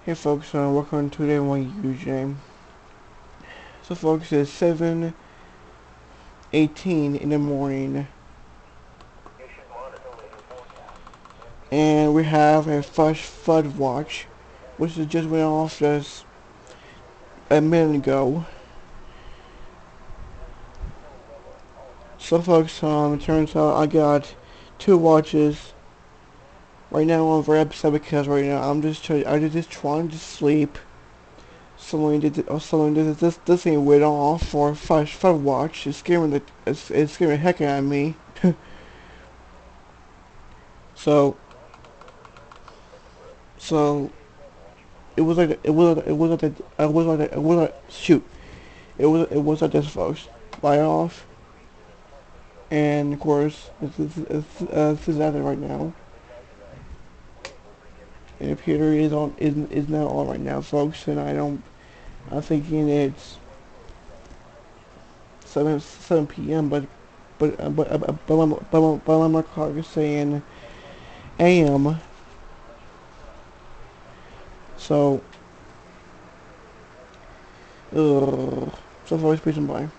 Hey folks, welcome to Day One UJ. So folks, it's 7:18 in the morning, and we have a Flash Flood Watch, which just went off just a minute ago. So folks, it turns out I got two watches. Right now I'm very upset because right now I'm just trying to sleep. Someone did this thing went off for Flash Flood Watch. It's scaring the heck out of me. So so it was like this, folks. Buy off, and of course this is out there right now, and the computer is not on right now, folks. And I'm thinking it's 7 p.m. But my clock is saying a.m. So so folks, peace and bye.